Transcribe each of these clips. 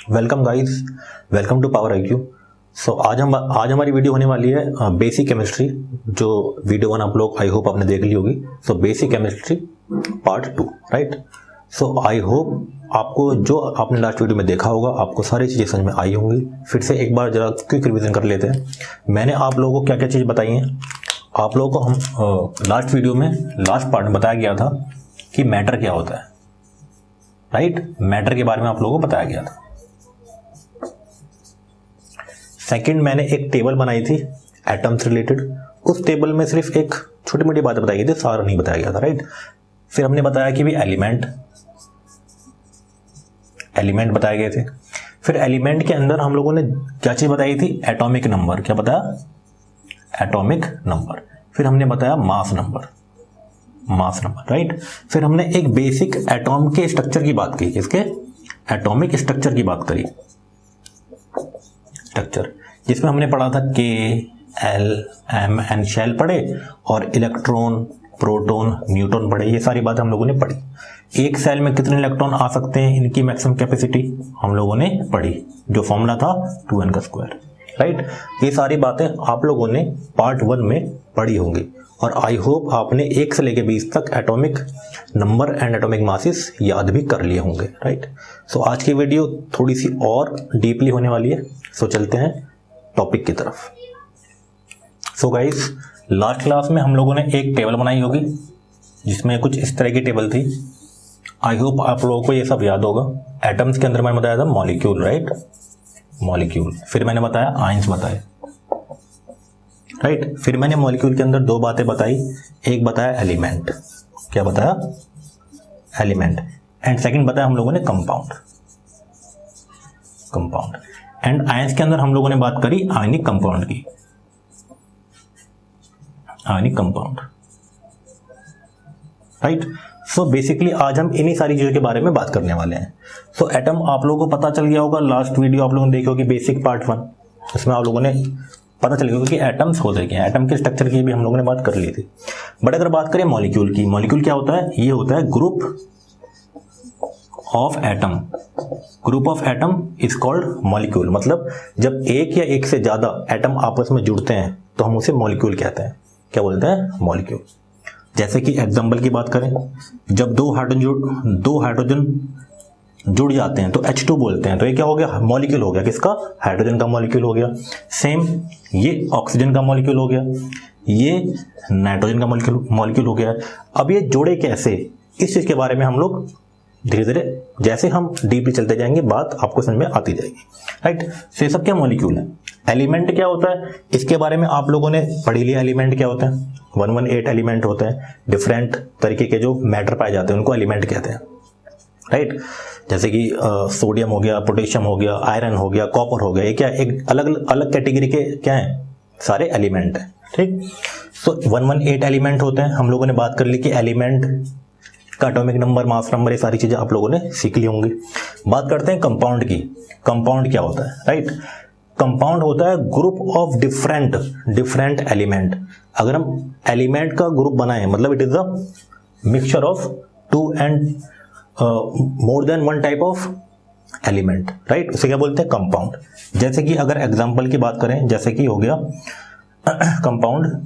Welcome guys, welcome to power IQ। आज हमारी video होने वाली है बेसिक केमिस्ट्री। जो वीडियो 1 आप लोग आई होप आपने देख ली होगी। Basic chemistry part 2, right. I hope आपको जो आपने लास्ट वीडियो में देखा होगा आपको सारी चीज़ें समझ में आई होंगी। फिर से एक बार जरा क्विक रिवीजन कर लेते हैं। मैंने आप लोगों को क्या क्या चीज़ बताई हैं। आप लोगों को हम लास्ट वीडियो में लास्ट पार्ट में बताया गया था कि मैटर क्या होता है, राइट। मैटर के बारे में आप लोगों को बताया गया था। सेकंड, मैंने एक टेबल बनाई थी एटम से रिलेटेड। उस टेबल में सिर्फ एक छोटी मोटी बातें बताई गई थी, सारा नहीं बताया गया था, राइट। फिर हमने बताया कि भी एलिमेंट बताए गए थे। फिर एलिमेंट के अंदर हम लोगों ने क्या चीज बताई थी, एटॉमिक नंबर। क्या बताया, एटॉमिक नंबर। फिर हमने बताया मास नंबर, राइट। फिर हमने एक बेसिक एटॉम के स्ट्रक्चर की बात की, इसके एटॉमिक स्ट्रक्चर की बात करी, स्ट्रक्चर, जिसमें हमने पढ़ा था K, L, M, N shell पढ़े और इलेक्ट्रॉन, प्रोटॉन, न्यूट्रॉन पढ़े। ये सारी बातें हम लोगों ने पढ़ी। एक सेल में कितने इलेक्ट्रॉन आ सकते हैं, इनकी मैक्सिमम कैपेसिटी हम लोगों ने पढ़ी, जो फॉर्मूला था 2n का स्क्वायर, राइट। ये सारी बातें आप लोगों ने पार्ट 1 में पढ़ी होंगी और आई होप आपने 1 से लेकर 20 तक atomic number and atomic masses याद भी कर लिए होंगे, राइट। आज की वीडियो थोड़ी सी और डीपली होने वाली है। चलते हैं टॉपिक की तरफ। गाइस, लास्ट क्लास में हम लोगों ने एक टेबल बनाई होगी जिसमें कुछ इस तरह की टेबल थी। आई होप आप लोगों को ये सब याद होगा। एटम्स के अंदर मैंने बताया था मॉलिक्यूल, राइट, मॉलिक्यूल। फिर मैंने बताया आयंस बताए, राइट। फिर मैंने मॉलिक्यूल के अंदर 2 बातें बताई। एक बताया एलिमेंट, क्या बताया, एलिमेंट। एंड सेकंड बताया हम लोगों ने कंपाउंड। एंड आयंस के अंदर हम लोगों ने बात करी आयनिक कंपाउंड की, आयनिक कंपाउंड, राइट। बेसिकली आज हम इन्हीं सारी चीजों के बारे में बात करने वाले हैं। एटम आप लोगों को पता चल गया होगा। लास्ट वीडियो आप लोगों ने देखी होगी, बेसिक पार्ट 1, इसमें आप लोगों ने पता चल गया होगा कि एटम्स होते क्या हैं। एटम के स्ट्रक्चर की भी हम लोगों ने बात कर ली थी। बट अगर बात करें मॉलिक्यूल की, मॉलिक्यूल क्या होता है, ये होता है group of atom. Group of atom is called molecule. मतलब जब एक या एक से ज्यादा एटम आपस में जुड़ते हैं तो हम उसे मॉलिक्यूल कहते हैं। क्या बोलते हैं, मॉलिक्यूल। जैसे कि एग्जांपल की बात करें, जब दो हाइड्रोजन जुड़ जाते हैं तो H2 बोलते हैं। तो ये क्या हो गया, मॉलिक्यूल हो गया। किसका, हाइड्रोजन का मॉलिक्यूल हो गया। सेम ये ऑक्सीजन का मॉलिक्यूल हो गया, ये नाइट्रोजन का मॉलिक्यूल हो गया। अब ये जुड़े कैसे, इस चीज के बारे में हम लोग धीरे धीरे जैसे हम डीपली चलते जाएंगे बात आपको समझ में आती जाएगी, राइट। ये सब क्या मॉलिक्यूल है। एलिमेंट क्या होता है, इसके बारे में आप लोगों ने पढ़ी लिया। एलिमेंट क्या होता है, 118 एलिमेंट होते हैं। डिफरेंट तरीके के जो मैटर पाए जाते हैं उनको एलिमेंट कहते हैं, राइट। जैसे कि सोडियम हो गया, पोटेशियम हो गया, आयरन हो गया, कॉपर हो गया। ये क्या एक अलग अलग कैटेगरी के क्या है, सारे एलिमेंट है, ठीक। 118 एलिमेंट होते हैं। हम लोगों ने बात कर ली कि एलिमेंट का एटॉमिक नंबर, मास नंबर, ये सारी चीजें आप लोगों ने सीख ली होंगी। बात करते हैं कंपाउंड की। कंपाउंड क्या होता है, राइट। कंपाउंड होता है ग्रुप ऑफ डिफरेंट एलिमेंट। अगर हम एलिमेंट का ग्रुप बनाएं मतलब it is a mixture of 2 and more than 1 type of element, right. उसे क्या बोलते हैं, कंपाउंड। जैसे कि अगर एग्जांपल की बात करें, जैसे कि हो गया कंपाउंड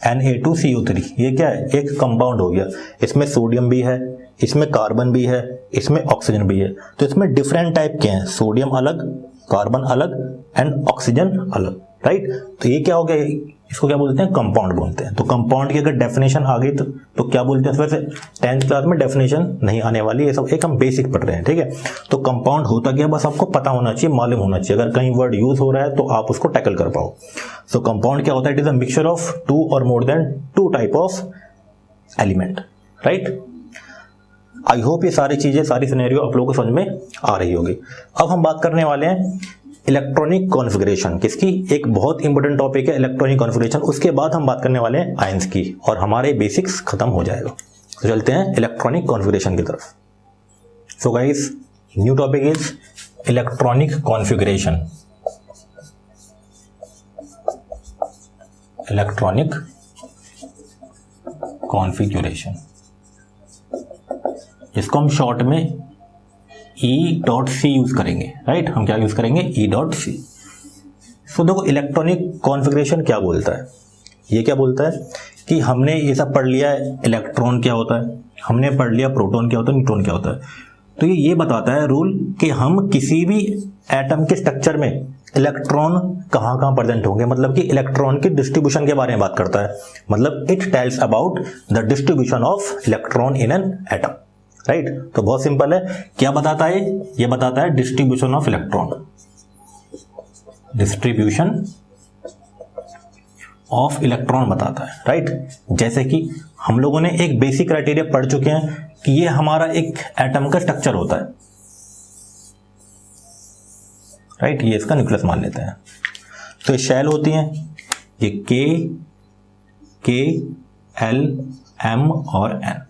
Na2CO3। ये क्या है, एक कंपाउंड हो गया। इसमें सोडियम भी है, इसमें कार्बन भी है, इसमें ऑक्सीजन भी है। तो इसमें डिफरेंट टाइप के हैं, सोडियम अलग, कार्बन अलग एंड ऑक्सीजन अलग, राइट। तो ये क्या हो गया, इसको क्या बोलते हैं, कंपाउंड बोलते हैं। तो कंपाउंड की अगर डेफिनेशन आ गई तो क्या बोलते हैं। वैसे 10th क्लास में डेफिनेशन नहीं आने वाली, ये सब एक हम बेसिक पढ़ रहे हैं, ठीक है। तो कंपाउंड होता क्या, बस आपको पता होना चाहिए, मालूम होना चाहिए। अगर कहीं वर्ड यूज हो रहा है तो आप उसको टैकल कर पाओ। कंपाउंड क्या होता है, it is a mixture of 2 और more than 2 type of element, right. I hope ये सारी चीजें, सारी सिनेरियो आप लोगों को समझ में आ रही होगी। अब हम बात करने वाले हैं इलेक्ट्रॉनिक कॉन्फ़िगरेशन। किसकी, एक बहुत इंपॉर्टेंट टॉपिक है इलेक्ट्रॉनिक कॉन्फ़िगरेशन। उसके बाद हम बात करने वाले हैं आयंस की और हमारे बेसिक्स खत्म हो जाएगा। तो चलते हैं इलेक्ट्रॉनिक कॉन्फ़िगरेशन की तरफ। Guys, new topic is electronic configuration. Electronic configuration, जिसको हम शॉर्ट में E.C यूज करेंगे, राइट। हम क्या यूज करेंगे, E.C। सो देखो इलेक्ट्रॉनिक कॉन्फ़िगरेशन क्या बोलता है, ये क्या बोलता है कि हमने ये सब पढ़ लिया है, इलेक्ट्रॉन क्या होता है, हमने पढ़ लिया प्रोटॉन क्या होता है, न्यूट्रॉन क्या होता है। तो ये बताता है रूल कि हम किसी भी एटम के स्ट्रक्चर में इलेक्ट्रॉन कहाँ कहाँ प्रेजेंट होंगे, मतलब कि इलेक्ट्रॉन की डिस्ट्रीब्यूशन के बारे में बात करता है। मतलब it tells about the distribution of electron in an atom, right. तो बहुत सिंपल है, क्या बताता है ये बताता है distribution of electron, distribution of electron बताता है, राइट। जैसे कि हम लोगों ने एक बेसिक क्राइटेरिया पढ़ चुके हैं कि ये हमारा एक एटम का स्ट्रक्चर होता है, राइट। ये इसका न्यूक्लियस मान लेते हैं। तो ये शेल होती हैं, ये के एल एम और एन,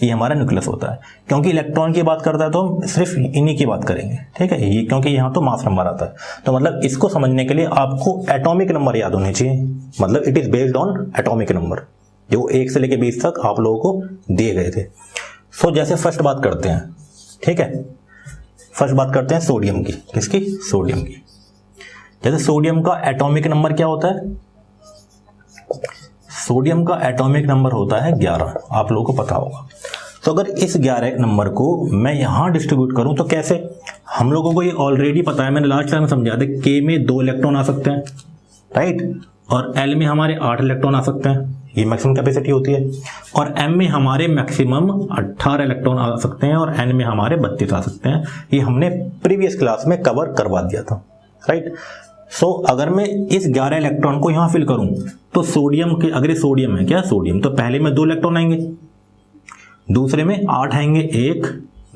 ये हमारा न्यूक्लियस होता है। क्योंकि इलेक्ट्रॉन की बात करता है तो हम सिर्फ इन्हीं की बात करेंगे, ठीक है। ये क्योंकि यहाँ तो मास नंबर आता है, तो मतलब इसको समझने के लिए आपको एटॉमिक नंबर याद होने चाहिए। मतलब it is based on atomic number, जो 1 से लेकर 20 तक आप लोगों को दिए गए थे। सो जैसे फर्स्ट बात करते हैं, ठीक है, फर्स्ट बात करते हैं सोडियम की। किसकी, सोडियम की। जैसे सोडियम का एटॉमिक नंबर क्या होता है, सोडियम का एटॉमिक नंबर होता है 11, आप लोगों को पता होगा। तो अगर इस 11 नंबर को मैं यहां डिस्ट्रीब्यूट करूं तो कैसे, हम लोगों को ये ऑलरेडी पता है, मैंने लास्ट टाइम समझाया था, के में 2 इलेक्ट्रॉन आ सकते हैं, राइट। और एल में हमारे 8 इलेक्ट्रॉन आ सकते हैं, ये मैक्सिमम कैपेसिटी होती है। और एम में हमारे मैक्सिमम 18 इलेक्ट्रॉन आ सकते हैं और एन में हमारे 32 आ सकते हैं। ये हमने प्रीवियस क्लास में कवर करवा दिया था, राइट। सो अगर मैं इस 11 इलेक्ट्रॉन को यहां फिल करूं तो सोडियम के, अगर ये सोडियम है क्या, सोडियम, तो पहले में 2 इलेक्ट्रॉन आएंगे, दूसरे में 8 आएंगे, 1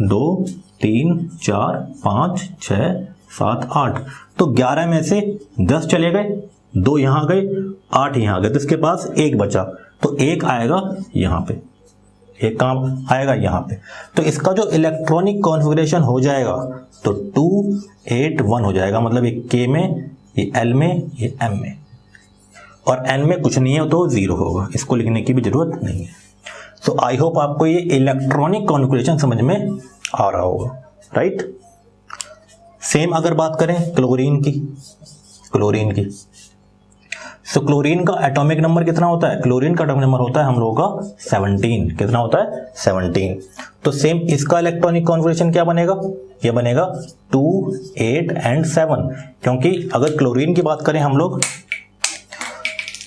2 3 4 5 6 7 8। तो 11 में से 10 चले गए, 2 यहां गए, 8 यहां गए, तो इसके पास 1 बचा, तो 1 आएगा यहां पे, एक काम आएगा यहां पे। तो इसका जो इलेक्ट्रॉनिक कॉन्फ़िगरेशन हो जाएगा तो 2 8 1 हो जाएगा। मतलब ये के में, ये एल में, ये एम में, और एन में कुछ नहीं है तो 0 होगा, इसको लिखने की भी जरूरत नहीं है। सो आई होप आपको ये इलेक्ट्रॉनिक कॉन्फ़िगरेशन समझ में आ रहा होगा, राइट। सेम अगर बात करें क्लोरीन की, क्लोरीन की, सो क्लोरीन का एटॉमिक नंबर कितना होता है, क्लोरीन का एटॉमिक नंबर होता है हम लोगों का 17। कितना होता है, 17। तो सेम इसका इलेक्ट्रॉनिक कॉन्फ़िगरेशन क्या बनेगा, ये बनेगा 2 8 एंड 7। क्योंकि अगर क्लोरीन की बात करें हम लोग,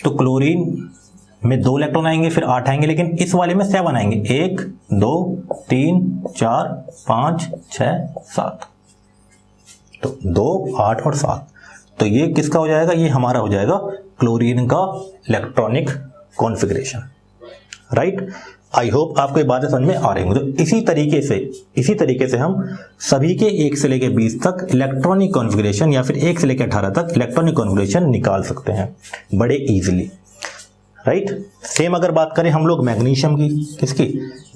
तो क्लोरीन में 2 इलेक्ट्रॉन आएंगे, फिर 8 आएंगे, लेकिन इस वाले में 7 आएंगे, 1 2 3 4 5 6 7। तो 2 8 और 7, तो ये किसका हो जाएगा, ये हमारा हो जाएगा क्लोरीन का electronic configuration, right. I hope आपको ये बातें समझ में आ रही होंगी। तो इसी तरीके से हम सभी के 1 से लेकर 20 तक इलेक्ट्रॉनिक कॉन्फ़िगरेशन, या फिर 1 से लेकर 18 तक इलेक्ट्रॉनिक कॉन्फ़िगरेशन निकाल सकते हैं बड़े इजीली, राइट। सेम अगर बात करें हम लोग मैग्नीशियम की, किसकी,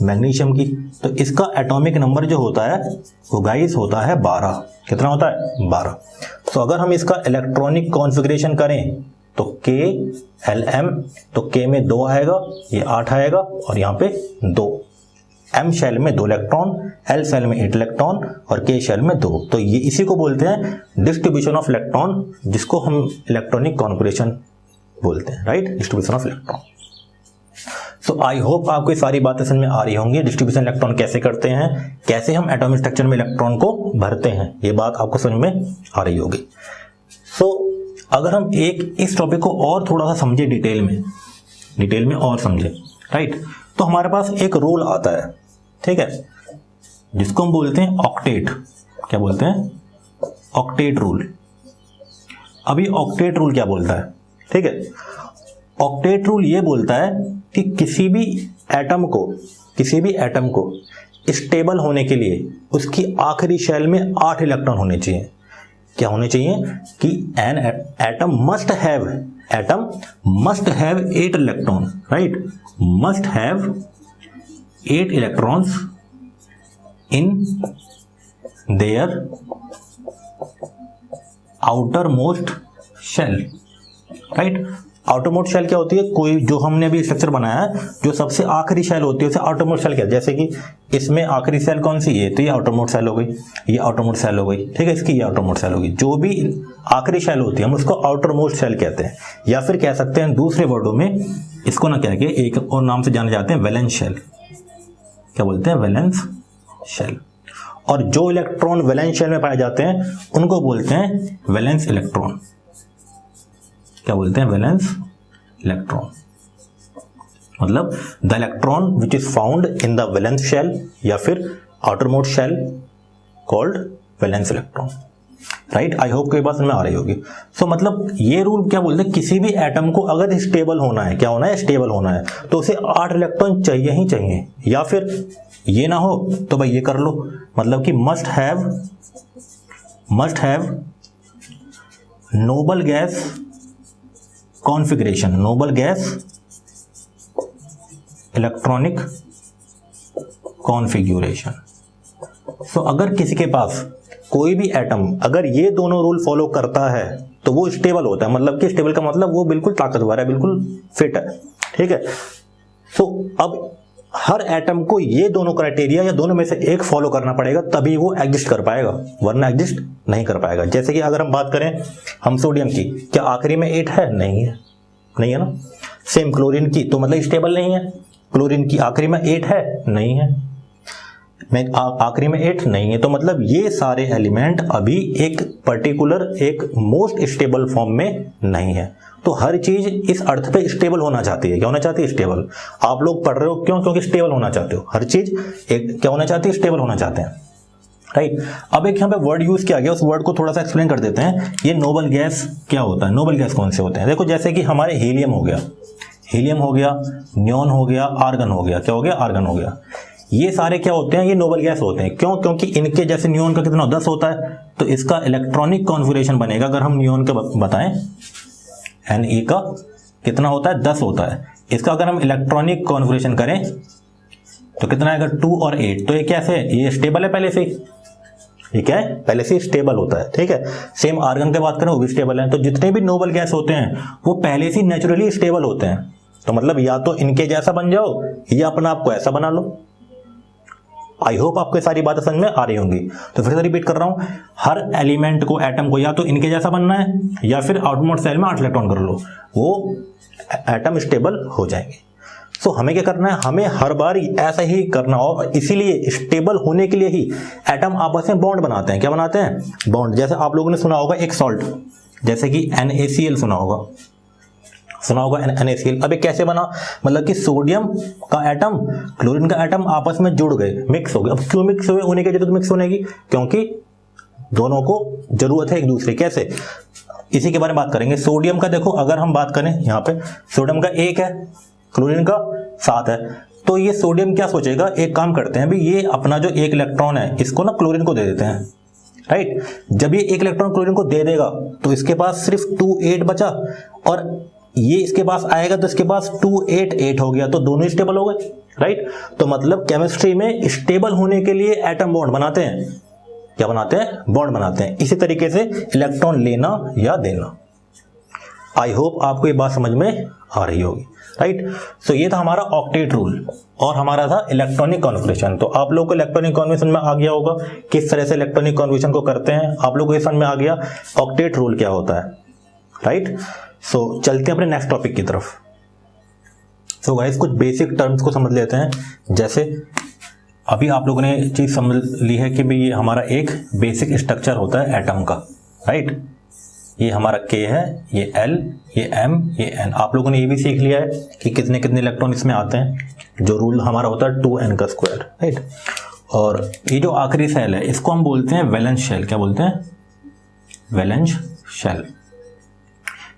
मैग्नीशियम की, तो इसका एटॉमिक नंबर जो होता है वो गाइस होता है 12। कितना होता है, 12। तो अगर हम इसका इलेक्ट्रॉनिक कॉन्फ़िगरेशन करें तो के एल एम, तो के में 2 आएगा, ये 8 आएगा, और यहाँ पे 2, एम शेल में 2 इलेक्ट्रॉन, एल शेल में 8 इलेक्ट्रॉन, और के शेल में 2। तो ये इसी को बोलते हैं डिस्ट्रीब्यूशन ऑफ इलेक्ट्रॉन, जिसको हम इलेक्ट्रॉनिक कॉन्फ़िगरेशन बोलते हैं, right, distribution of electron. So I hope आपको ये सारी बातें समझ में आ रही होंगी, डिस्ट्रीब्यूशन इलेक्ट्रॉन कैसे करते हैं, कैसे हम एटॉमिक स्ट्रक्चर में इलेक्ट्रॉन को भरते हैं, ये बात आपको समझ में आ रही होगी। सो अगर हम इस टॉपिक को और थोड़ा सा समझे डिटेल में और समझे, राइट, तो हमारे पास एक रूल आता है, ठीक है, जिसको हम बोलते हैं ऑक्टेट। क्या बोलते हैं, ऑक्टेट रूल। अभी ऑक्टेट रूल क्या बोलता है, ठीक है, ऑक्टेट रूल ये बोलता है कि किसी भी एटम को स्टेबल होने के लिए उसकी आखिरी शेल में 8 इलेक्ट्रॉन होने चाहिए। क्या होने चाहिए कि an atom must have 8 electron, right, must have 8 electrons in their outermost shell, right. Outermost shell क्या होती है, कोई जो हमने अभी स्ट्रक्चर बनाया है जो सबसे आखिरी शेल होती है उसे आउटरमोस्ट शेल कहते हैं। जैसे कि इसमें आखिरी शेल कौन सी है, तो ये आउटरमोस्ट शेल हो गई, ये आउटरमोस्ट शेल हो गई, ठीक है, इसकी ये आउटरमोस्ट शेल होगी। जो भी आखिरी शेल होती है हम उसको आउटरमोस्ट शेल कहते हैं, या फिर कह सकते हैं दूसरे वर्डों में इसको ना कह के एक और नाम से जाने जाते हैं, वैलेंस शेल। क्या बोलते हैं, वैलेंस शेल। और जो इलेक्ट्रॉन वैलेंस शेल में पाए जाते हैं उनको बोलते हैं वैलेंस इलेक्ट्रॉन। क्या बोलते हैं, वैलेंस इलेक्ट्रॉन। मतलब the electron which is found in the valence shell या फिर outermost shell called valence electron. Right, I hope कोई बात समझ में आ रही होगी। सो मतलब ये रूल क्या बोलते हैं, किसी भी एटम को अगर स्टेबल होना है, क्या होना है, स्टेबल होना है, तो उसे 8 इलेक्ट्रॉन चाहिए ही चाहिए, या फिर ये ना हो तो भाई ये कर लो, मतलब कि must have noble gas configuration, noble gas electronic configuration. So अगर किसी के पास कोई भी एटम अगर ये दोनों रूल फॉलो करता है तो वो स्टेबल होता है। मतलब कि स्टेबल का मतलब वो बिल्कुल ताकतवर है, बिल्कुल फिट है, ठीक है। सो अब हर एटम को ये दोनों क्राइटेरिया या दोनों में से एक फॉलो करना पड़ेगा, तभी वो एग्जिस्ट कर पाएगा, वरना एग्जिस्ट नहीं कर पाएगा। जैसे कि अगर हम बात करें हम सोडियम की, क्या आखिरी में 8 है, नहीं है, नहीं है ना। सेम क्लोरीन की, तो मतलब स्टेबल नहीं है। क्लोरीन की आखिरी में 8 है, नहीं है, आखिरी में 8 नहीं है, तो मतलब ये सारे एलिमेंट अभी एक पर्टिकुलर एक मोस्ट स्टेबल फॉर्म में नहीं है। तो हर चीज इस अर्थ पे स्टेबल होना चाहती है। क्या होना चाहती है, स्टेबल। आप लोग पढ़ रहे हो क्यों, क्योंकि स्टेबल होना चाहते हो। हर चीज एक क्या होना चाहती है, स्टेबल होना चाहते हैं, राइट। अब एक यहाँ पे वर्ड यूज किया गया, उस वर्ड को थोड़ा सा एक्सप्लेन कर देते हैं। ये नोबल गैस क्या होता है, नोबल गैस कौन से होते हैं। देखो जैसे कि हमारे हीलियम हो गया, नियॉन हो गया, आर्गन हो गया, क्या हो गया, आर्गन हो गया। ये सारे क्या होते हैं, ये नोबल गैस होते हैं। क्यों, क्योंकि इनके जैसे नियॉन का कितना 10 होता है, तो इसका इलेक्ट्रॉनिक कॉन्फ़िगरेशन बनेगा। अगर हम नियॉन का बताएं, Ne का कितना होता है, 10 होता है। इसका अगर हम इलेक्ट्रॉनिक कॉन्फ़िगरेशन करें तो कितना आएगा, 2 और 8। तो ये कैसे है, ये स्टेबल है पहले से ही, ये क्या है, पहले से स्टेबल होता है, ठीक है। सेम आर्गन की बात करें, वो भी स्टेबल है। तो जितने भी नोबल गैस होते हैं वो पहले से नेचुरली स्टेबल होते हैं। तो मतलब या तो इनके जैसा बन जाओ या अपना आपको ऐसा बना लो। आई होप आपको सारी बातें समझ में आ रही होंगी। तो फिर से रिपीट कर रहा हूं, हर एलिमेंट को, एटम को या तो इनके जैसा बनना है या फिर आउटमोस्ट शेल में 8 इलेक्ट्रॉन कर लो, वो एटम स्टेबल हो जाएंगे। सो हमें क्या करना है, हमें हर बार ऐसा ही करना, और इसीलिए स्टेबल होने के लिए ही एटम आपस में बॉन्ड बनाते हैं। क्या बनाते हैं, बॉन्ड। जैसे आप लोगों ने सुना होगा एक सॉल्ट, जैसे कि NaCl सुना होगा NaCl। अब ये कैसे बना, मतलब कि सोडियम का एटम क्लोरीन का एटम आपस में जुड़ गए, मिक्स हो गए। अब क्यों मिक्स हुए, होने की जरूरत मिक्स होने की, क्योंकि दोनों को जरूरत है एक दूसरे। कैसे, इसी के बारे में बात करेंगे। सोडियम का देखो, अगर हम बात करें यहाँ पे, सोडियम का 1 है, क्लोरीन का 7 है। तो ये सोडियम क्या सोचेगा, एक काम करते हैं, भाई ये अपना जो 1 इलेक्ट्रॉन है इसको ना क्लोरीन को दे देते हैं, राइट। जब ये 1 इलेक्ट्रॉन क्लोरीन को दे देगा तो इसके पास सिर्फ 2 8 बचा, और ये इसके पास आएगा तो इसके पास 2 8 8 हो गया, तो दोनों ही स्टेबल हो गए, राइट। तो मतलब केमिस्ट्री में स्टेबल होने के लिए एटम बॉन्ड बनाते हैं। क्या बनाते हैं, बॉन्ड बनाते हैं। इसी तरीके से इलेक्ट्रॉन लेना या देना। आई होप आपको ये बात समझ में आ रही होगी, राइट। सो ये था हमारा ऑक्टेट रूल और हमारा था इलेक्ट्रॉनिक कॉन्फ़िगरेशन। तो आप लोगों को इलेक्ट्रॉनिक कॉन्फ़िगरेशन में आ गया होगा किस तरह से इलेक्ट्रॉनिक कॉन्फ़िगरेशन को करते हैं। आप लोगों को ये समझ में आ गया ऑक्टेट रूल क्या होता है, राइट। सो चलते हैं अपने नेक्स्ट टॉपिक की तरफ। सो गाइस, कुछ बेसिक टर्म्स को समझ लेते हैं। जैसे अभी आप लोगों ने चीज समझ ली है कि भाई ये हमारा एक बेसिक स्ट्रक्चर होता है एटम का, राइट। ये हमारा K है, ये L, ये M, ये N। आप लोगों ने ये भी सीख लिया है कि कितने कितने इलेक्ट्रॉन इसमें आते हैं, जो रूल हमारा होता है 2n का स्क्वायर, राइट। और ये जो आखिरी शेल है इसको हम बोलते हैं वैलेंस शेल। क्या बोलते हैं, वैलेंस शेल,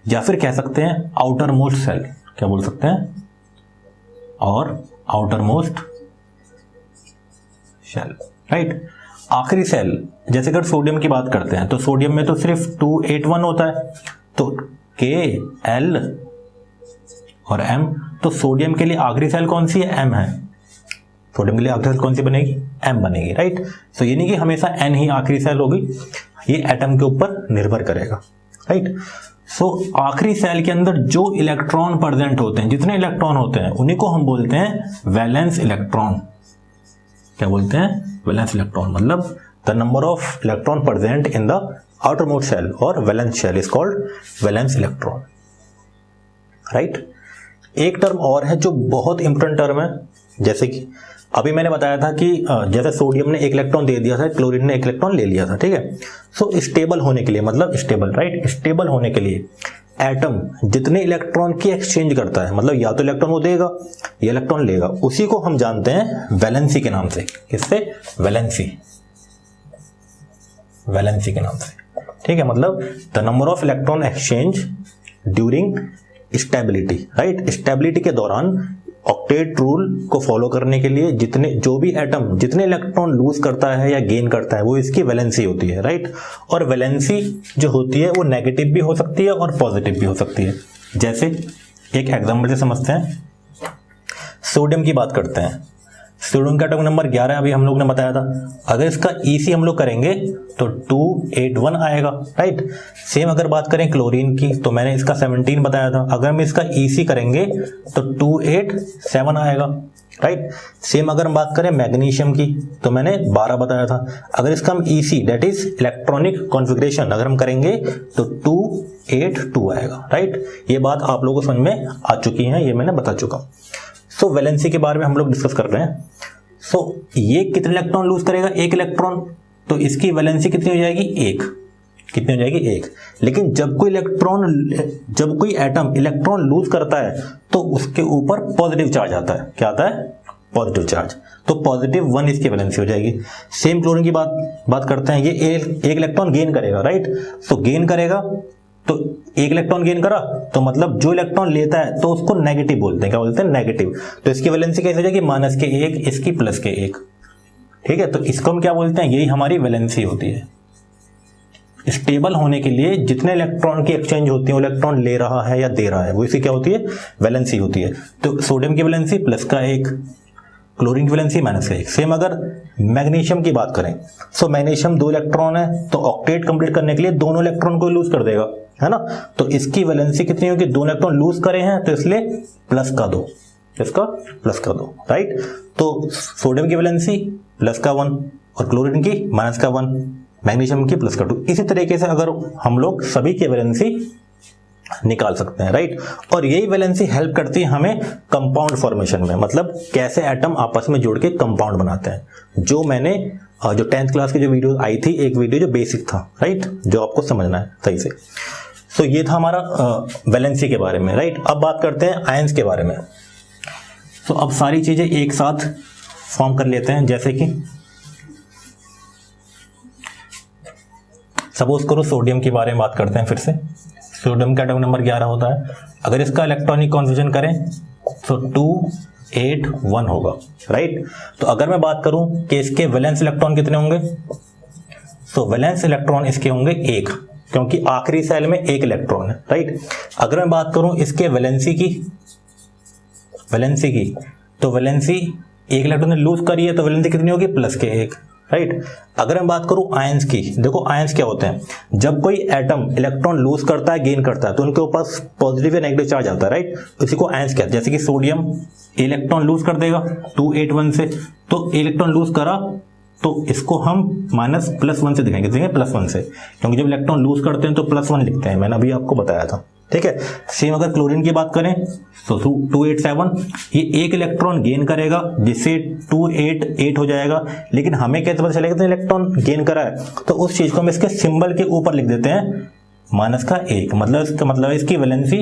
या फिर कह सकते हैं आउटर मोस्ट शेल। क्या बोल सकते हैं, और आउटर मोस्ट शेल, राइट। आखिरी सेल, जैसे अगर सोडियम की बात करते हैं तो सोडियम में तो सिर्फ 281 होता है, तो K, L और M। तो सोडियम के लिए आखिरी सेल कौन सी है, M है। सोडियम के लिए आखिरी सेल कौन सी बनेगी, M बनेगी, राइट। सो ये नहीं कि हमेशा N ही आखिरी सेल होगी, ये एटम के ऊपर निर्भर करेगा, राइट। सो आखिरी सेल के अंदर जो इलेक्ट्रॉन प्रेजेंट होते हैं, जितने इलेक्ट्रॉन होते हैं, उन्हीं को हम बोलते हैं वैलेंस इलेक्ट्रॉन। क्या बोलते हैं? Valence electron. मतलब the number of electron present in the outermost shell और valence shell is called valence electron, right. एक टर्म और है जो बहुत इंपॉर्टेंट टर्म है, जैसे कि अभी मैंने बताया था कि जैसे सोडियम ने एक इलेक्ट्रॉन दे दिया था, क्लोरीन ने एक इलेक्ट्रॉन ले लिया था, ठीक है। सो स्टेबल होने के लिए, मतलब स्टेबल, राइट, स्टेबल होने के लिए एटम जितने इलेक्ट्रॉन की एक्सचेंज करता है, मतलब या तो इलेक्ट्रॉन वो देगा या इलेक्ट्रॉन लेगा, उसी को हम जानते हैं वैलेंसी के नाम से। किससे? वैलेंसी, वैलेंसी के नाम से, ठीक है। मतलब the number of electron exchange during stability, right. Stability के दौरान ऑक्टेट रूल को फॉलो करने के लिए जो भी एटम जितने इलेक्ट्रॉन लूज करता है या गेन करता है, वो इसकी वैलेंसी होती है, राइट। और वैलेंसी जो होती है वो नेगेटिव भी हो सकती है और पॉजिटिव भी हो सकती है। जैसे एक एग्जांपल से समझते हैं, सोडियम की बात करते हैं। सोडियम का एटॉमिक नंबर 11 अभी हम लोग ने बताया था। अगर इसका EC हम लोग करेंगे तो 281 आएगा, राइट। सेम अगर बात करें क्लोरीन की तो मैंने इसका 17 बताया था। अगर हम इसका EC करेंगे तो 287 आएगा, राइट। सेम अगर हम बात करें मैग्नीशियम की तो मैंने 12 बताया था। अगर इसका हम EC that is electronic configuration अगर हम करेंगे तो 282 आएगा, राइट। ये बात आप लोगों को समझ में आ चुकी है, ये मैंने बता चुका। सो वैलेंसी के बारे में हम लोग डिस्कस कर रहे हैं। सो ये कितने इलेक्ट्रॉन लूज करेगा? एक इलेक्ट्रॉन, तो इसकी वैलेंसी कितनी हो जाएगी? एक। कितनी हो जाएगी? एक। लेकिन जब कोई एटम इलेक्ट्रॉन लूज करता है तो उसके ऊपर पॉजिटिव चार्ज आता है। क्या आता है? Positive charge. तो पॉजिटिव 1 इसकी वैलेंसी हो जाएगी। सेम क्लोरीन की बात करते हैं। ये एक इलेक्ट्रॉन गेन करेगा, राइट। सो गेन करेगा तो एक इलेक्ट्रॉन गेन करा तो मतलब जो इलेक्ट्रॉन लेता है तो उसको नेगेटिव बोलते हैं। क्या बोलते हैं? नेगेटिव। तो इसकी वैलेंसी कैसे हो जाएगी? -1, इसकी +1, ठीक है। तो इसको हम क्या बोलते हैं? यही हमारी वैलेंसी होती है। स्टेबल होने के लिए जितने इलेक्ट्रॉन की एक्सचेंज होती है, इलेक्ट्रॉन ले रहा है या दे रहा है, वो इसकी क्या होती है? वैलेंसी होती है। तो सोडियम की वैलेंसी +1, क्लोरीन की वैलेंसी -1। सेम अगर मैग्नीशियम की बात करें, सो मैग्नीशियम 2 इलेक्ट्रॉन है तो ऑक्टेट कंप्लीट करने के लिए दोनों इलेक्ट्रॉन को लूज कर देगा, है ना। तो इसकी वैलेंसी कितनी होगी? 2 इलेक्ट्रॉन लूज करे हैं तो इसलिए +2, इसका +2, राइट। तो सोडियम की वैलेंसी +1 और क्लोरीन की -1, मैग्नीशियम की +2। इसी तरीके से अगर हम लोग सभी की वैलेंसी निकाल सकते हैं, राइट। और यही वैलेंसी हेल्प करती है हमें कंपाउंड फॉर्मेशन में, मतलब कैसे एटम आपस में जुड़ के कंपाउंड बनाते हैं। जो मैंने जो 10th क्लास की जो वीडियो आई थी, एक वीडियो जो बेसिक था, राइट, जो आपको समझना है सही से। सो ये था हमारा वैलेंसी के बारे में, राइट। अब बात करते हैं आयंस के बारे में। तो अब सारी चीजें एक साथ फॉर्म कर लेते हैं। जैसे कि सपोज करो सोडियम के बारे में बात करते हैं फिर से। सोडियम का एटॉमिक नंबर 11 होता है। अगर इसका इलेक्ट्रॉनिक कॉन्फिगरेशन करें तो 281 होगा, राइट। तो अगर मैं बात करूं कि इसके वैलेंस इलेक्ट्रॉन कितने होंगे, तो वैलेंस इलेक्ट्रॉन इसके होंगे 1, क्योंकि आखिरी सेल में 1 इलेक्ट्रॉन है, राइट। अगर मैं बात करूं इसके वैलेंसी की, तो वैलेंसी 1 इलेक्ट्रॉन ने लूज करी है तो वैलेंसी कितनी होगी? +1, राइट। अगर मैं बात करूं आयंस की, देखो आयंस क्या होते हैं? जब कोई एटम इलेक्ट्रॉन लूज करता है, गेन करता है, तो उनके ऊपर पॉजिटिव या नेगेटिव चार्ज आता है, राइट। इसी को आयंस कहते हैं। जैसे कि सोडियम इलेक्ट्रॉन लूज कर देगा 281 से, तो इलेक्ट्रॉन लूज करा तो इसको हम -+1 से दिखाएंगे, +1 से, क्योंकि जब इलेक्ट्रॉन लूज करते हैं तो +1 लिखते हैं, मैंने अभी आपको बताया था, ठीक है। सेम अगर क्लोरीन की बात करें तो 287, ये 1 इलेक्ट्रॉन गेन करेगा जिससे 288 हो जाएगा। लेकिन हमें कैसे पता चलेगा कितने इलेक्ट्रॉन गेन करा है? तो उस चीज को हम इसके सिंबल के ऊपर लिख देते हैं -1, मतलब इसका मतलब इसकी वैलेंसी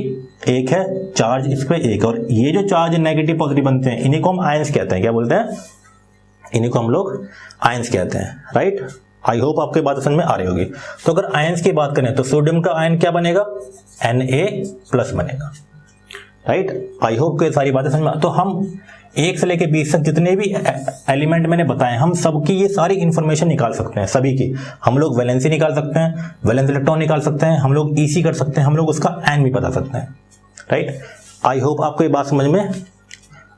1 है, चार्ज इस पे 1, और ये जो चार्ज नेगेटिव पॉजिटिव बनते हैं इन्हीं को हम आयंस कहते हैं। क्या बोलते हैं? इन्हीं को हम लोग आयंस कहते हैं, राइट। आई होप आपको बात समझ में आ रही होगी। तो अगर आयंस की बात करें तो सोडियम का आयन क्या बनेगा? Na+ बनेगा, राइट। आई होप को सारी बातें समझ में। तो हम 1 से लेकर 20 तक जितने भी एलिमेंट मैंने बताए, हम सबकी ये सारी इंफॉर्मेशन निकाल सकते हैं, सभी की। हम लोग वैलेंसी निकाल सकते हैं, वैलेंस इलेक्ट्रॉन निकाल सकते हैं, हम लोग EC कर सकते हैं, हम लोग उसका आयन भी बता सकते हैं, राइट। आई होप आपको ये बात समझ में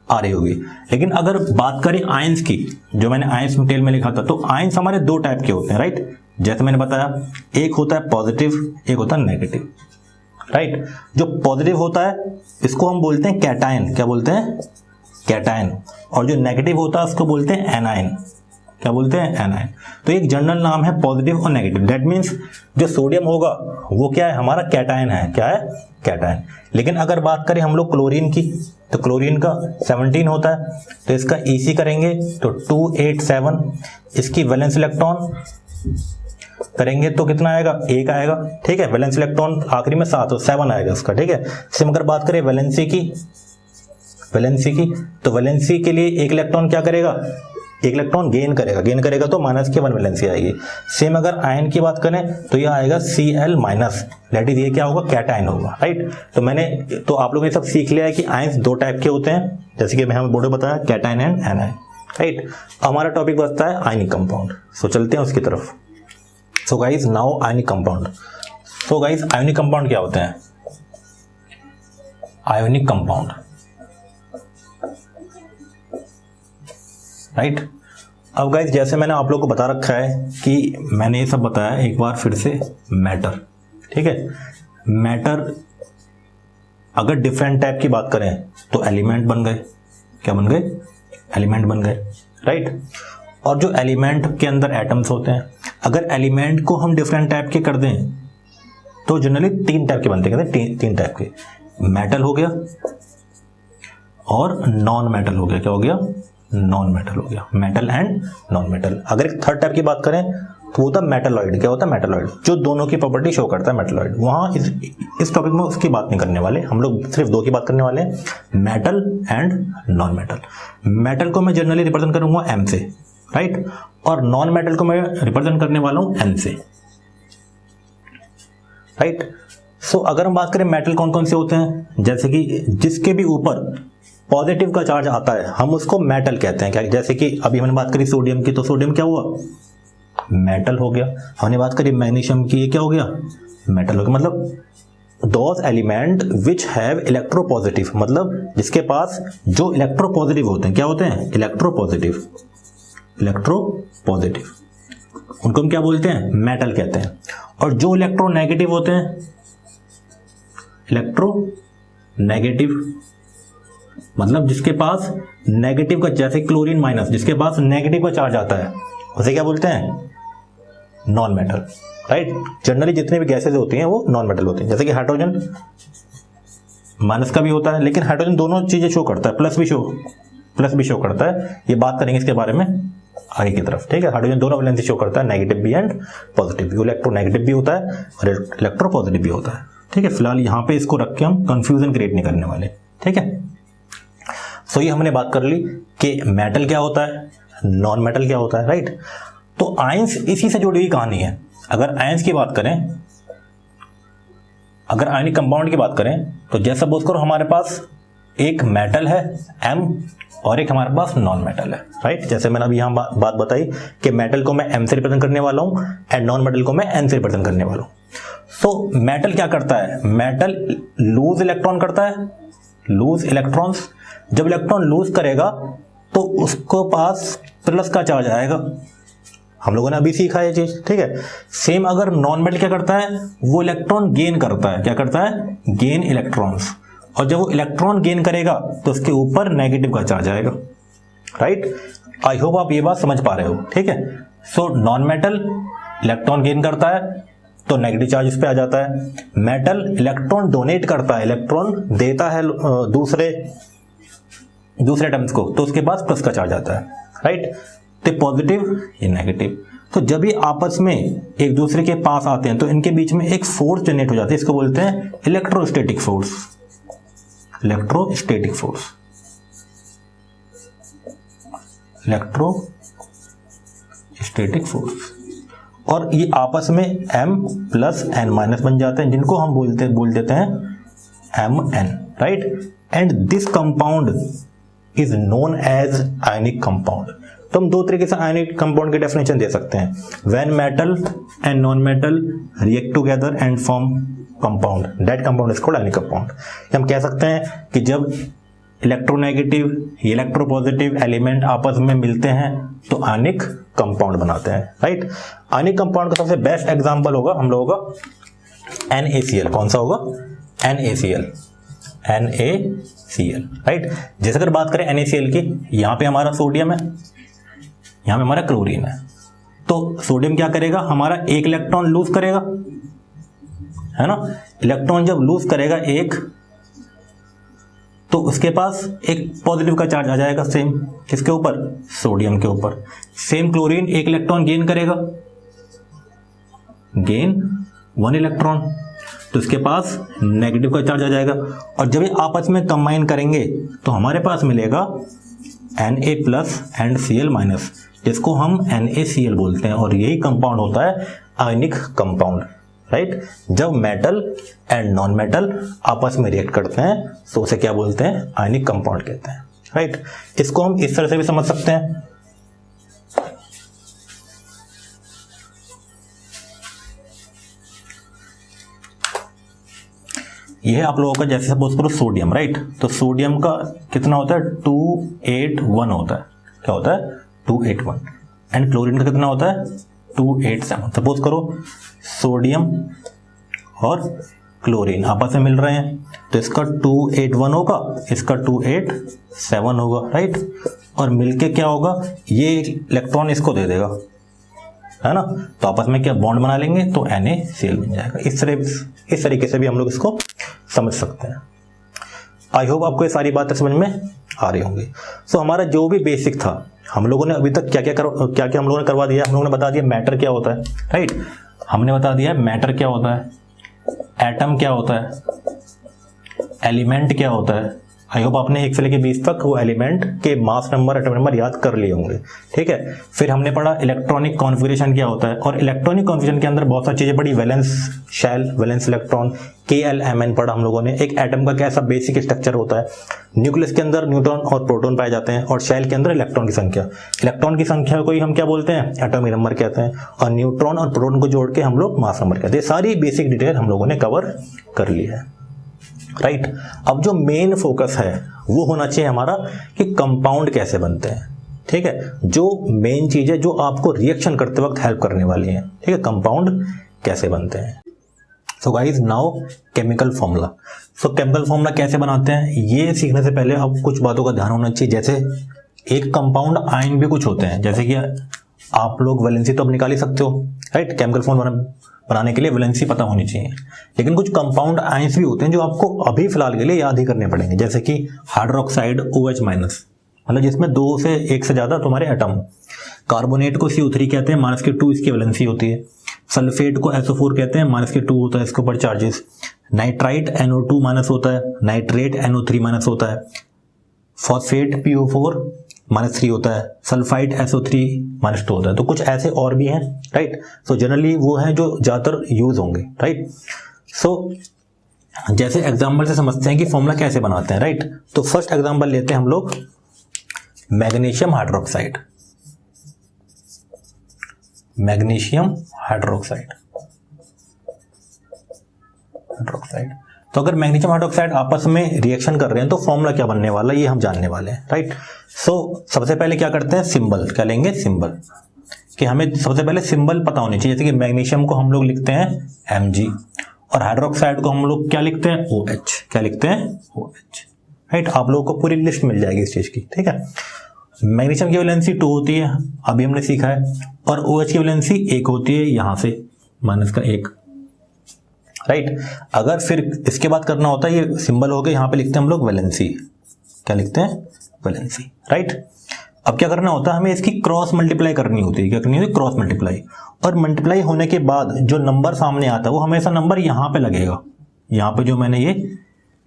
आ रही होगी। लेकिन अगर बात करें आयंस की, जो मैंने आयंस डिटेल में लिखा था, तो आयंस हमारे 2 टाइप के होते हैं, राइट। जैसे मैंने बताया, एक होता है पॉजिटिव, एक होता है नेगेटिव, राइट। जो पॉजिटिव होता है इसको हम बोलते हैं कैटायन, क्या बोलते हैं, कैटायन। और जो नेगेटिव होता है उसको बोलते हैं एनायन, क्या बोलते हैं, एनायन। तो एक जनरल नाम है पॉजिटिव और नेगेटिव। दैट मीन्स जो सोडियम होगा वो क्या है, हमारा कैटायन है, क्या है, कैटायन। लेकिन अगर बात करें हम लोग क्लोरीन की, तो क्लोरीन का 17 होता है, तो इसका EC करेंगे तो 287, इसकी वैलेंस इलेक्ट्रॉन करेंगे तो कितना आएगा, 1 आएगा, ठीक है। वैलेंस इलेक्ट्रॉन आखिरी में 7 हो, 7 आएगा उसका, ठीक है। सेम अगर बात करें वैलेंसी की, तो वैलेंसी के लिए एक इलेक्ट्रॉन क्या करेगा, एक इलेक्ट्रॉन गेन करेगा तो -1 वैलेंसी आएगी। सेम अगर आयन की बात करें तो यह आएगा Cl-, दैट इज ये क्या होगा, कैटायन होगा, राइट। तो आप लोगों ने सब सीख लिया है कि आयंस 2 टाइप के होते हैं, जैसे कि मैं हमें बोर्ड में बताया, कैटायन एंड एनायन, राइट। हमारा टॉपिक बचता है आयनिक कंपाउंड, सो चलते हैं उसकी तरफ। So guys now ionic compound. So guys ionic compound क्या होते हैं, आयोनिक कंपाउंड, राइट। अब गाइज जैसे मैंने आप लोगों को बता रखा है कि मैंने ये सब बताया, एक बार फिर से मैटर, ठीक है। मैटर अगर डिफरेंट टाइप की बात करें तो एलिमेंट बन गए, क्या बन गए, एलिमेंट बन गए, राइट। और जो एलिमेंट के अंदर एटम्स होते हैं, अगर एलिमेंट को हम डिफरेंट टाइप के कर दें तो जनरली 3 टाइप के बनते हैं, 3 टाइप के, मेटल हो गया और नॉन मेटल हो गया, क्या हो गया, नॉन मेटल हो गया, मेटल एंड नॉन मेटल। अगर एक थर्ड टाइप की बात करें तो वो होता है मेटलॉइड, क्या होता है, मेटलॉइड, जो दोनों की प्रॉपर्टी शो करता है, मेटलॉइड। वहां इस टॉपिक में उसकी बात नहीं करने वाले, हम लोग सिर्फ 2 की बात करने वाले हैं, metal and non metal. Metal को मैं जनरली रिप्रेजेंट करूंगा M से, राइट, और नॉन मेटल को मैं रिप्रेजेंट करने वाला हूं N से, राइट। सो अगर हम बात करें मेटल कौन कौन से होते हैं, जैसे कि जिसके भी ऊपर पॉजिटिव का चार्ज आता है हम उसको मेटल कहते हैं, क्या, जैसे कि अभी हमने बात करी सोडियम की, तो सोडियम क्या हुआ, मेटल हो गया। हमने बात करी मैग्नीशियम की, ये क्या हो गया, मेटल हो गया। मतलब those element which have electropositive, मतलब जिसके पास जो इलेक्ट्रोपॉजिटिव होते हैं, क्या होते हैं, इलेक्ट्रोपॉजिटिव, उनको हम क्या बोलते हैं, मेटल कहते हैं। और जो इलेक्ट्रोनेगेटिव होते हैं, इलेक्ट्रोनेगेटिव मतलब जिसके पास नेगेटिव का, जैसे क्लोरीन माइनस, जिसके पास नेगेटिव का चार्ज आता है उसे क्या बोलते हैं, नॉन मेटल, राइट। जनरली जितने भी गैसेज होती हैं वो नॉन मेटल होती हैं, जैसे कि हाइड्रोजन माइनस का भी होता है, लेकिन हाइड्रोजन दोनों चीजें शो करता है, प्लस भी शो करता है। ये बात करेंगे इसके बारे में आगे की तरफ, ठीक है। हाइड्रोजन दोनों वैलेंसी शो करता है, नेगेटिव भी एंड पॉजिटिव भी, इलेक्ट्रोनेगेटिव भी होता है और इलेक्ट्रोपॉजिटिव भी होता है, ठीक है। फिलहाल यहाँ पे इसको रख के हम कंफ्यूजन क्रिएट नहीं करने वाले, ठीक है। सो ये हमने बात कर ली कि मेटल क्या होता है, नॉन मेटल क्या होता है, राइट। तो आयंस इसी से जुड़ी हुई कहानी है। अगर आयंस की बात करें, अगर आयनिक कंपाउंड की बात करें, तो जैसा सपोज करो हमारे पास एक मेटल है M और एक हमारे पास नॉन मेटल है, राइट। जैसे मैंने अभी यहाँ बात बताई कि मेटल को मैं M से रिप्रेजेंट करने वाला हूँ एंड नॉन मेटल को मैं N से रिप्रेजेंट करने वाला हूँ। सो मेटल क्या करता है, मेटल लूज इलेक्ट्रॉन करता है, लूज इलेक्ट्रॉन्स। जब इलेक्ट्रॉन लूज करेगा तो उसको पास प्लस का चार्ज आएगा, हम लोगों ने अभी सीखा है चीज, ठीक है। सेम अगर नॉन मेटल क्या करता है, वो इलेक्ट्रॉन गेन करता है, क्या करता है, गेन इलेक्ट्रॉन्स। और जब वो इलेक्ट्रॉन गेन करेगा तो उसके ऊपर नेगेटिव का चार्ज आएगा, राइट। आई होप आप ये बात समझ पा रहे हो, ठीक है। So non metal electron gain करता है तो नेगेटिव चार्ज उस पर आ जाता है। मेटल इलेक्ट्रॉन डोनेट करता है, इलेक्ट्रॉन देता है दूसरे एटम्स को, तो उसके पास प्लस का चार्ज आता है, राइट। तो पॉजिटिव ये नेगेटिव, तो जब ये आपस में एक दूसरे के पास आते हैं तो इनके बीच में एक फोर्स जनरेट हो जाती है, इसको बोलते हैं इलेक्ट्रोस्टैटिक फोर्स, इलेक्ट्रोस्टैटिक फोर्स। और ये आपस में M प्लस N माइनस बन जाते हैं, जिनको हम बोल देते हैं MN, right. And this compound is known as ionic compound. तो हम 2 तरीके से आयनिक कंपाउंड की डेफिनेशन दे सकते हैं, when metal and non metal react together and form compound, that compound is called ionic compound. हम कह सकते हैं कि जब इलेक्ट्रोनेगेटिव इलेक्ट्रोपॉजिटिव एलिमेंट आपस में मिलते हैं तो आयनिक कंपाउंड बनाते हैं, राइट। आयनिक कंपाउंड का सबसे बेस्ट एग्जांपल होगा हम लोगों का NaCl। कौन सा होगा, NaCl, राइट। जैसे अगर बात करें NaCl की, यहां पे हमारा सोडियम है, यहां पे हमारा क्लोरीन है, तो सोडियम क्या करेगा, हमारा एक इलेक्ट्रॉन लूज करेगा, है ना। इलेक्ट्रॉन जब लूज करेगा एक, तो उसके पास एक पॉजिटिव का चार्ज आ जाएगा, सेम किसके ऊपर, सोडियम के ऊपर। सेम क्लोरीन एक इलेक्ट्रॉन गेन करेगा, गेन 1 इलेक्ट्रॉन, तो इसके पास नेगेटिव का चार्ज आ जाएगा। और जब ये आपस में कंबाइन करेंगे तो हमारे पास मिलेगा Na plus and Cl minus, जिसको हम NaCl बोलते हैं, और यही कंपाउंड होता है आयनिक कंपाउंड, राइट। जब मेटल एंड नॉन मेटल आपस में रिएक्ट करते हैं तो उसे क्या बोलते हैं, आयनिक कंपाउंड कहते हैं, राइट। इसको हम इस तरह से भी समझ सकते हैं। ये है आप लोगों का, जैसे सपोज करो सोडियम, राइट। तो सोडियम का कितना होता है, 281 होता है, क्या होता है, 281। एंड क्लोरीन का कितना होता है, 287। सपोज करो सोडियम और क्लोरीन आपस में मिल रहे हैं, तो इसका 281 होगा, इसका 287 होगा, राइट। और मिलके क्या होगा, ये इलेक्ट्रॉन इसको दे देगा, है ना। तो आपस में क्या बॉन्ड बना लेंगे, तो NaCl बन जाएगा। इस तरीके से भी हम लोग इसको समझ सकते हैं। आई होप आपको ये सारी बातें समझ में आ रही होंगी। सो हमारा जो भी बेसिक था, हम लोगों ने अभी तक क्या क्या हम लोगों ने करवा दिया, हम लोगों ने बता दिया मैटर क्या होता है, राइट। हमने बता दिया मैटर क्या होता है, एटम क्या होता है, एलिमेंट क्या होता है। आई होप आपने 1 से लेकर 20 तक वो एलिमेंट के मास नंबर, एटम नंबर याद कर लिए होंगे, ठीक है। फिर हमने पढ़ा इलेक्ट्रॉनिक कॉन्फ़िगरेशन क्या होता है, और इलेक्ट्रॉनिक कॉन्फ़िगरेशन के अंदर बहुत सारी चीजें पढ़ी, valence shell, valence electron, KLMN पढ़ा हम लोगों ने। एक एटम का कैसा बेसिक स्ट्रक्चर होता है, न्यूक्लियस के अंदर न्यूट्रॉन और प्रोटॉन पाए जाते हैं, और शेल के अंदर इलेक्ट्रॉन की संख्या। इलेक्ट्रॉन की संख्या को ही हम क्या बोलते हैं, एटॉमिक नंबर कहते हैं, और न्यूट्रॉन और प्रोटॉन को जोड़ के हम लोग मास नंबर कहते हैं। सारी बेसिक डिटेल हम लोगों ने कवर कर ली है, राइट। अब जो मेन फोकस है वो होना चाहिए हमारा कि कंपाउंड कैसे बनते हैं, ठीक है। जो मेन चीज है जो आपको रिएक्शन करते वक्त हेल्प करने वाली है, ठीक है, कंपाउंड कैसे बनते हैं। So guys now chemical formula. सो केमिकल फॉर्मूला कैसे बनाते हैं, ये सीखने से पहले अब कुछ बातों का ध्यान होना चाहिए। जैसे एक कंपाउंड आयन भी कुछ होते हैं, जैसे कि आप लोग वैलेंसी तो अब निकाल ही सकते हो, राइट। केमिकल फॉर्मूला बनाने के लिए वैलेंसी पता होनी चाहिए, लेकिन कुछ कंपाउंड आयंस भी होते हैं जो आपको अभी फिलहाल के लिए याद ही करने पड़ेंगे। जैसे कि हाइड्रोक्साइड OH माइनस, मतलब जिसमें 2 से 1 से ज्यादा तुम्हारे एटम। कार्बोनेट को CO3 कहते हैं, -2 इसकी वैलेंसी होती है। सल्फेट को SO4 कहते हैं, -2 होता है इसके ऊपर चार्जेस। नाइट्राइट NO2 माइनस होता है, नाइट्रेट NO3 माइनस होता है। फॉस्फेट PO4 -3 होता है, सल्फाइड SO3 -2 होता है। तो कुछ ऐसे और भी हैं, राइट। सो जनरली वो हैं जो ज्यादातर यूज होंगे, राइट। सो जैसे एग्जांपल से समझते हैं कि फॉर्मूला कैसे बनाते हैं, राइट। तो फर्स्ट एग्जांपल लेते हैं हम लोग मैग्नीशियम हाइड्रोक्साइड, मैग्नीशियम हाइड्रोक्साइड। तो अगर मैग्नीशियम हाइड्रोक्साइड आपस में रिएक्शन कर रहे हैं तो फॉर्मूला क्या बनने वाला है ये हम जानने वाले हैं, राइट। सो सबसे पहले क्या करते हैं, सिंबल क्या लेंगे, सिंबल, कि हमें सबसे पहले सिंबल पता होनी चाहिए। जैसे कि मैग्नीशियम को हम लोग लिखते हैं Mg, और हाइड्रोक्साइड को हम लोग क्या लिखते हैं, OH, क्या लिखते हैं, OH, राइट। आप लोगों को पूरी लिस्ट मिल जाएगी इस चीज की, ठीक है। मैग्नीशियम की वैलेंसी 2 होती है, अभी हमने सीखा है, और OH की वैलेंसी 1 होती है, यहां से -1, राइट। अगर फिर इसके बाद करना होता है, ये सिंबल हो गए, यहां पे लिखते हैं हम लोग वैलेंसी, क्या लिखते हैं, वैलेंसी, राइट। अब क्या करना होता है, हमें इसकी क्रॉस मल्टीप्लाई करनी होती है। क्या करनी होती है, क्रॉस मल्टीप्लाई। और मल्टीप्लाई होने के बाद जो नंबर सामने आता है वो हमेशा नंबर यहां पे लगेगा, यहां पे जो मैंने ये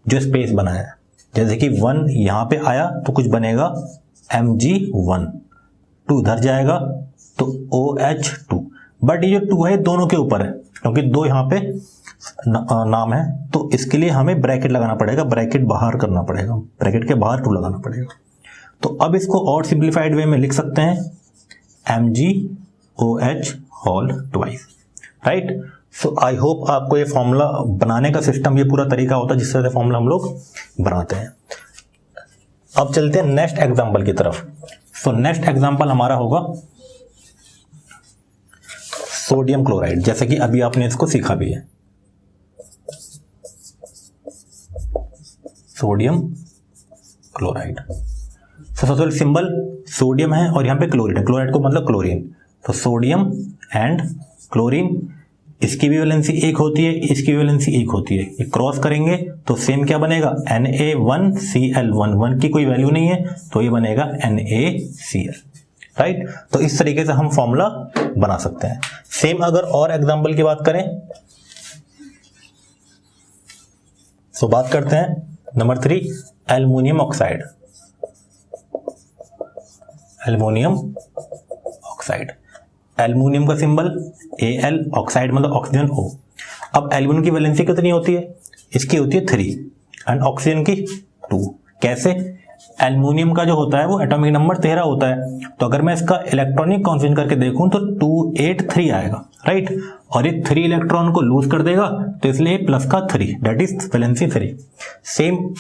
जो स्पेस बनाया है, जैसे कि 1 यहां पे आया तो कुछ बनेगा Mg1, 2 इधर जाएगा तो OH2। बट ये जो 2 है दोनों के ऊपर है, क्योंकि 2 यहां पे नाम है, तो इसके लिए हमें ब्रैकेट लगाना पड़ेगा, ब्रैकेट बाहर करना पड़ेगा, ब्रैकेट के बाहर 2 लगाना पड़ेगा। तो अब इसको और सिंप्लीफाइड वे में लिख सकते हैं MgOH whole twice, right. So I hope आपको ये फॉर्मूला बनाने का सिस्टम, ये पूरा तरीका होता है जिस तरह से फॉर्मूला हम लोग बनाते हैं। अब चलते हैं नेक्स्ट एग्जांपल की तरफ। सो नेक्स्ट एग्जांपल हमारा होगा सोडियम क्लोराइड, जैसे कि अभी आपने इसको सीखा भी है। Sodium chloride. तो सबसे पहले सिंबल सोडियम है और यहाँ पे क्लोरीन है, क्लोराइड को मतलब क्लोरीन। तो सोडियम एंड क्लोरीन, इसकी भी वैलेंसी एक होती है, इसकी भी वैलेंसी एक होती है, ये क्रॉस करेंगे तो सेम क्या बनेगा, Na1Cl1, 1 की कोई वैल्यू नहीं है तो ये बनेगा NaCl, राइट। तो इस तरीके से हम फॉर्मूला बना सकते हैं। सेम अगर और एग्जांपल की बात करें तो बात करते हैं number 3, aluminium oxide. Aluminium oxide, aluminium का सिंबल Al, ऑक्साइड मतलब ऑक्सीजन O। अब एल्युमिनियम की वैलेंसी कितनी होती है, इसकी होती है 3 एंड ऑक्सीजन की 2। कैसे, एल्युमिनियम का जो होता है वो एटॉमिक नंबर 13 होता है, तो अगर मैं इसका इलेक्ट्रॉनिक कॉन्फिगरेशन करके देखूं तो 283 आएगा, राइट। और ये 3 इलेक्ट्रॉन को लूज कर देगा तो इसलिए प्लस का 3, that is valency 3। Same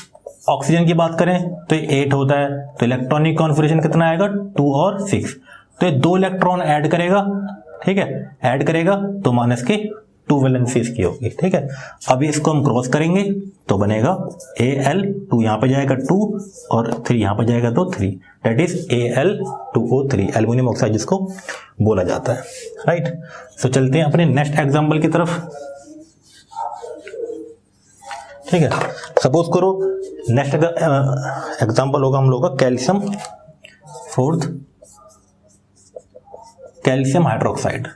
oxygen की बात करें तो ये 8 होता है, तो इलेक्ट्रॉनिक कॉन्फिगरेशन कितना आएगा, 2 और 6, तो ये 2 इलेक्ट्रॉन ऐड करेगा, ठीक है, ऐड करेगा तो माइनस के 2 वैलेंसी इसकी होगी, ठीक है। अभी इसको हम क्रॉस करेंगे तो बनेगा Al, 2 यहाँ पे जाएगा 2 और 3 यहाँ पे जाएगा तो 3, that is Al2O3, aluminium oxide जिसको बोला जाता है, राइट। तो चलते हैं अपने नेक्स्ट एग्जांपल की तरफ, ठीक है। सपोज करो नेक्स्ट एग्जांपल होगा हम लोगों का calcium, 4th calcium hydroxide,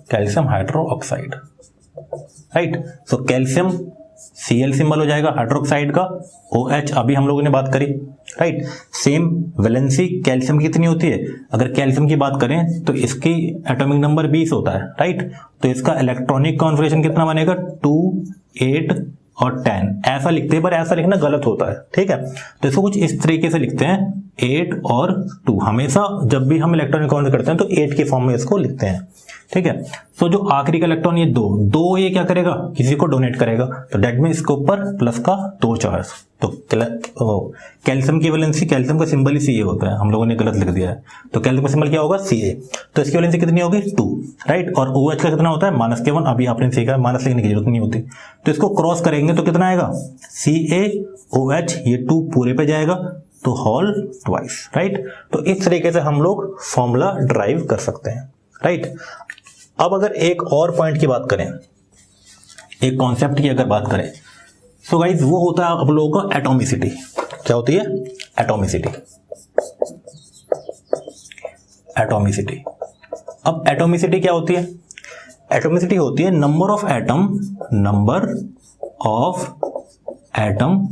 calcium hydroxide, right. So calcium Cl symbol हो जाएगा, हाइड्रोक्साइड का OH अभी हम लोगों ने बात करी, राइट। सेम वैलेंसी कैल्शियम की कितनी होती है, अगर कैल्शियम की बात करें तो इसकी एटॉमिक नंबर 20 होता है, राइट। तो इसका इलेक्ट्रॉनिक कॉन्फिगरेशन कितना बनेगा, 2, 8 और 10, ऐसा लिखते हैं पर ऐसा लिखना गलत होता है, ठीक है। तो इसको कुछ इस तरीके से लिखते हैं 8 और 2, हमेशा जब भी हम इलेक्ट्रॉनिक कॉन्फिगर करते हैं तो 8 के फॉर्म में इसको लिखते हैं, ठीक है। तो जो आखिरी का इलेक्ट्रॉन ये 2 ये क्या करेगा, किसी को डोनेट करेगा, तो डेट में इसके ऊपर प्लस का 2 चार्ज। तो कैल्शियम की वैलेंसी, कैल्शियम का सिंबल ही Ca होता है, हम लोगों ने गलत लिख दिया है, तो कैल्शियम का सिंबल क्या होगा, Ca। तो इसकी वैलेंसी कितनी होगी, 2, राइट। और OH का कितना होता है, -1, अभी आपने सीखा माइनस लिखने की जरूरत नहीं होती। तो इसको क्रॉस करेंगे तो कितना आएगा, CaOH, ये 2 पूरे पे जाएगा तो होल ट्वाइस, राइट। तो इस तरीके से हम लोग फॉर्मूला ड्राइव कर सकते हैं, राइट। अब अगर एक और पॉइंट की बात करें, एक कॉन्सेप्ट की अगर बात करें, सो गाइज वो होता है आप लोगों का एटॉमिसिटी। क्या होती है, एटॉमिसिटी, एटॉमिसिटी। अब एटॉमिसिटी क्या होती है, एटॉमिसिटी होती है number of atom, number of atom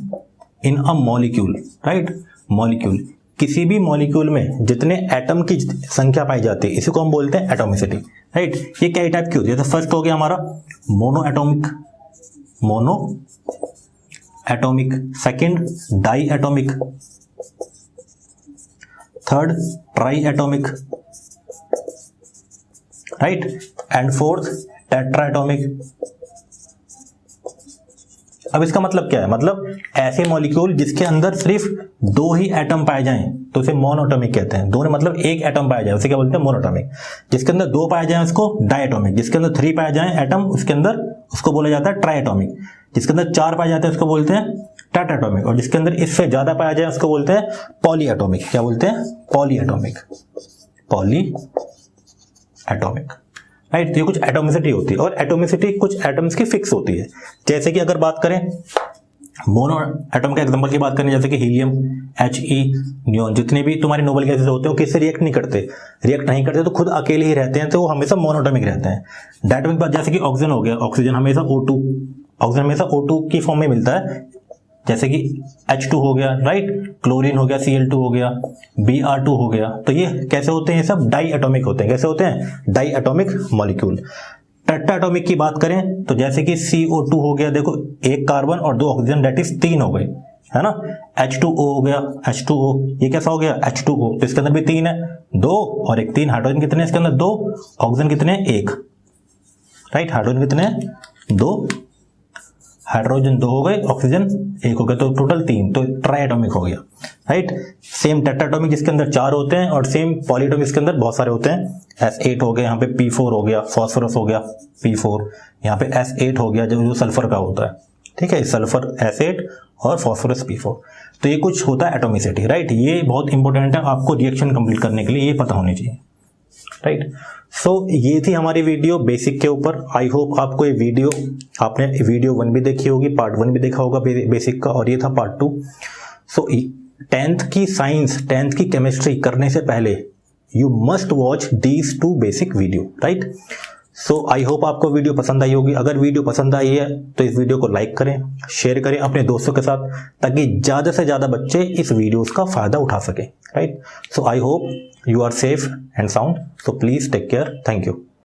in a molecule, right. Molecule, किसी भी मॉलिक्यूल में जितने एटम की संख्या पाई जाती है इसी को हम बोलते हैं एटॉमिसिटी, राइट। ये कई टाइप की होती है, तो फर्स्ट हो गया हमारा monoatomic, monoatomic, second diatomic, third triatomic, right, and fourth tetraatomic. अब इसका मतलब क्या है, मतलब ऐसे मॉलिक्यूल जिसके अंदर सिर्फ 2 ही एटम पाए जाएं तो उसे मोनोएटॉमिक कहते हैं। 2 ने मतलब 1 एटम पाया जाए उसे क्या बोलते हैं, मोनोएटॉमिक। जिसके अंदर 2 पाए जाए उसको डायएटॉमिक, जिसके अंदर 3 पाए जाए एटम उसके अंदर उसको बोला जाता है ट्राइएटॉमिक, जिसके अंदर 4 पाए जाते हैं उसको बोलते हैं टेट्राएटॉमिक, और जिसके अंदर इससे ज्यादा पाया जाए उसको बोलते हैं पॉलीएटॉमिक। क्या बोलते हैं, पॉलीएटॉमिक, पॉलीएटॉमिक, राइट। तो ये कुछ एटॉमिसिटी होती है, और एटॉमिसिटी कुछ एटम्स की फिक्स होती है। जैसे कि अगर बात करें मोनो एटम के एग्जांपल की बात करें, जैसे कि हीलियम, He, नियोन, जितने भी तुम्हारे नोबल गैसेस होते हैं वो किससे रिएक्ट नहीं करते, रिएक्ट नहीं करते तो खुद अकेले ही रहते हैं, तो वो हमेशा मोनोएटॉमिक रहते हैं। डायटोमिक बात जैसे कि ऑक्सीजन हो गया, ऑक्सीजन हमेशा O2, ऑक्सीजन हमेशा O2 की फॉर्म में मिलता है, जैसे कि H2 हो गया, राइट, क्लोरीन हो गया, Cl2 हो गया, Br2 हो गया। तो ये कैसे होते हैं, ये सब डाई एटॉमिक होते हैं। कैसे होते हैं, diatomic molecule. Tetraatomic की बात करें तो जैसे कि CO2 हो गया, देखो 1 कार्बन और 2 ऑक्सीजन, दैट इज 3 हो गए, है ना। H2O हो गया, H2O, ये कैसा हो गया, H2O, तो इसके अंदर भी 3 है, 2 और 1, 3। हाइड्रोजन कितने हैं इसके अंदर, 2, ऑक्सीजन कितने, 1, राइट। हाइड्रोजन कितने, 2, हाइड्रोजन 2 हो गए, ऑक्सीजन 1 हो गया, तो टोटल 3, तो ट्राइएटॉमिक हो गया, राइट। सेम टेट्राएटॉमिक जिसके अंदर 4 होते हैं, और सेम पॉलीएटॉमिक जिसके अंदर बहुत सारे होते हैं। S8 हो गया, यहाँ पे P4 हो गया, फॉस्फोरस हो गया P4, यहाँ पे S8 हो गया जो सल्फर का होता है, ठीक है, सल्फर S8 और फॉस्फोरस P4। तो ये कुछ होता है एटोमिसिटी, राइट। ये बहुत इंपॉर्टेंट है आपको रिएक्शन कंप्लीट करने के लिए, ये पता होनी चाहिए, राइट। सो ये थी हमारी वीडियो बेसिक के ऊपर। आई होप आपको ये वीडियो, आपने वीडियो 1 भी देखी होगी, पार्ट 1 भी देखा होगा बेसिक का, और ये था पार्ट 2। सो 10th की साइंस, 10th की केमिस्ट्री करने से पहले you must watch these 2 basic video, right. So I hope आपको वीडियो पसंद आई होगी। अगर वीडियो पसंद आई है तो इस वीडियो को लाइक करें, शेयर करें अपने दोस्तों के साथ, ताकि ज़्यादा से ज़्यादा बच्चे इस वीडियोस का फ़ायदा उठा सकें, right. So I hope you are safe and sound, so please take care. Thank you.